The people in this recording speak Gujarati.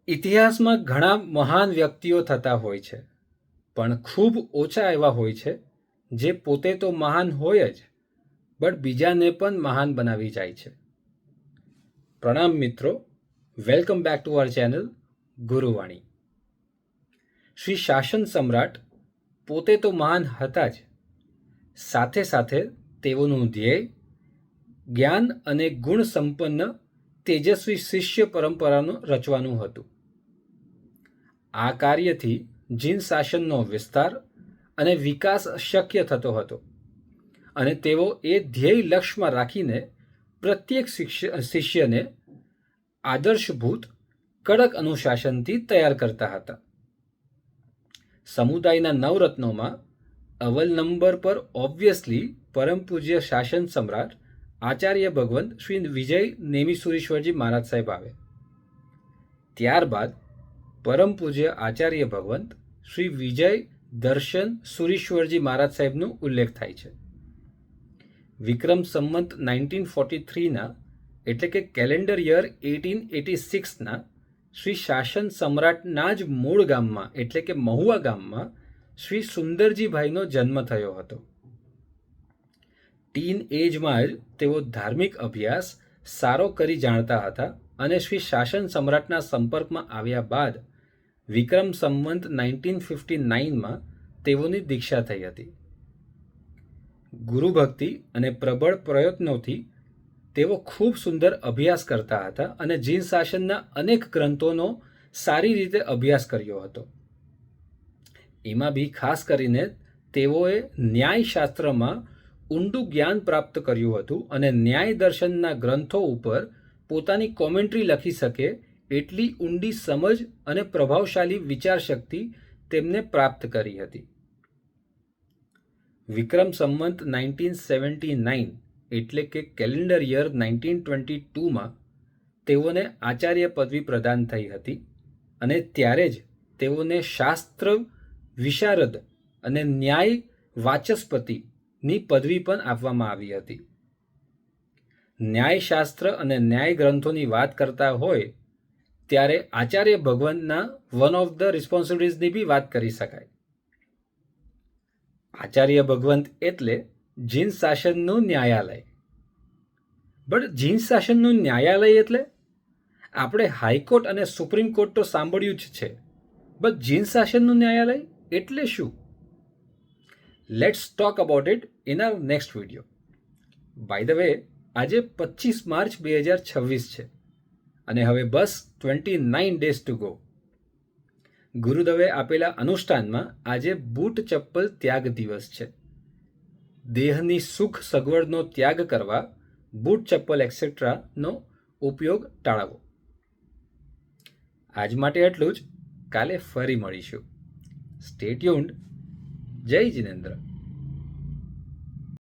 ઇતિહાસમાં ઘણા મહાન વ્યક્તિઓ થતા હોય છે, પણ ખૂબ ઓછા એવા હોય છે જે પોતે તો મહાન હોય જ બટ બીજાને પણ મહાન બનાવી જાય છે. પ્રણામ મિત્રો, welcome back to our channel Guruvani. Shri શાસન સમ્રાટ પોતે તો મહાન હતા જ, સાથે સાથે તેઓનું ધ્યેય જ્ઞાન અને ગુણ સંપન્ન તેજસ્વી શિષ્ય પરંપરાનું રચવાનું હતું. આ કાર્યથી જીન શાસનનો વિસ્તાર અને વિકાસ શક્ય થતો હતો અને તેઓ એ ધ્યેય લક્ષ્યમાં રાખીને પ્રત્યેક શિષ્યને આદર્શભૂત કડક અનુશાસનથી તૈયાર કરતા હતા. સમુદાયના નવરત્નોમાં અવ્વલ નંબર પર ઓબ્વિયસલી પરમ પૂજ્ય શાસન સમ્રાટ આચાર્ય ભગવંત શ્રી વિજય નેમિસુરીશ્વરજી મહારાજ સાહેબ આવે. ત્યારબાદ પરમ પૂજ્ય આચાર્ય ભગવંત શ્રી વિજય દર્શન સુરીશ્વરજી મહારાજ સાહેબનો ઉલ્લેખ થાય છે. વિક્રમ સંમત 1943ના એટલે કે કેલેન્ડર યર 1886ના શ્રી શાસન સમ્રાટના જ મૂળ ગામમાં એટલે કે મહુવા ગામમાં શ્રી સુંદરજીભાઈનો જન્મ થયો હતો. ટીન એજમાં જ તેઓ ધાર્મિક અભ્યાસ સારો કરી જાણતા હતા અને શ્રી શાસન સમ્રાટના સંપર્કમાં આવ્યા બાદ વિક્રમ સંવંત 1959માં તેઓની દીક્ષા થઈ હતી. ગુરુભક્તિ અને પ્રબળ પ્રયત્નોથી તેઓ ખૂબ સુંદર અભ્યાસ કરતા હતા અને જીન શાસનના અનેક ગ્રંથોનો સારી રીતે અભ્યાસ કર્યો હતો. એમાં બી ખાસ કરીને તેઓએ ન્યાયશાસ્ત્રમાં ઊંડું જ્ઞાન પ્રાપ્ત કર્યું હતું અને ન્યાય દર્શનના ગ્રંથો ઉપર પોતાની કોમેન્ટ્રી લખી શકે એટલી ઊંડી સમજ અને પ્રભાવશાળી વિચારશક્તિ તેમને પ્રાપ્ત કરી હતી. વિક્રમ સંવંત 1979 એટલે કે કેલેન્ડર યર 1922માં તેઓને આચાર્ય પદવી પ્રદાન થઈ હતી અને ત્યારે જ તેઓને શાસ્ત્ર વિશારદ અને ન્યાય વાચસ્પતિની પદવી પણ આપવામાં આવી હતી. ન્યાયશાસ્ત્ર અને ન્યાય ગ્રંથોની વાત કરતા હોય ત્યારે આચાર્ય ભગવંતના વન ઓફ ધ રિસ્પોન્સિબિલિટીઝની બી વાત કરી શકાય. આચાર્ય ભગવંત એટલે જીન શાસનનું ન્યાયાલય. બટ જીન શાસનનું ન્યાયાલય એટલે આપણે હાઈકોર્ટ અને સુપ્રીમ કોર્ટ તો સાંભળ્યું જ છે, બટ જીન શાસનનું ન્યાયાલય એટલે શું? Let's talk about it in our next video. By the way, આજે 25 માર્ચ 2026 છે અને હવે બસ 29 ડેઝ ટુ ગો. ગુરુદેવે આપેલા અનુષ્ઠાનમાં આજે બૂટ ચપ્પલ ત્યાગ દિવસ છે. દેહની સુખ સગવડનો ત્યાગ કરવા બૂટ ચપ્પલ એક્સેટ્રાનો ઉપયોગ ટાળવો. આજ માટે એટલું જ. કાલે ફરી મળીશું. Stay tuned. જય જિનેન્દ્ર.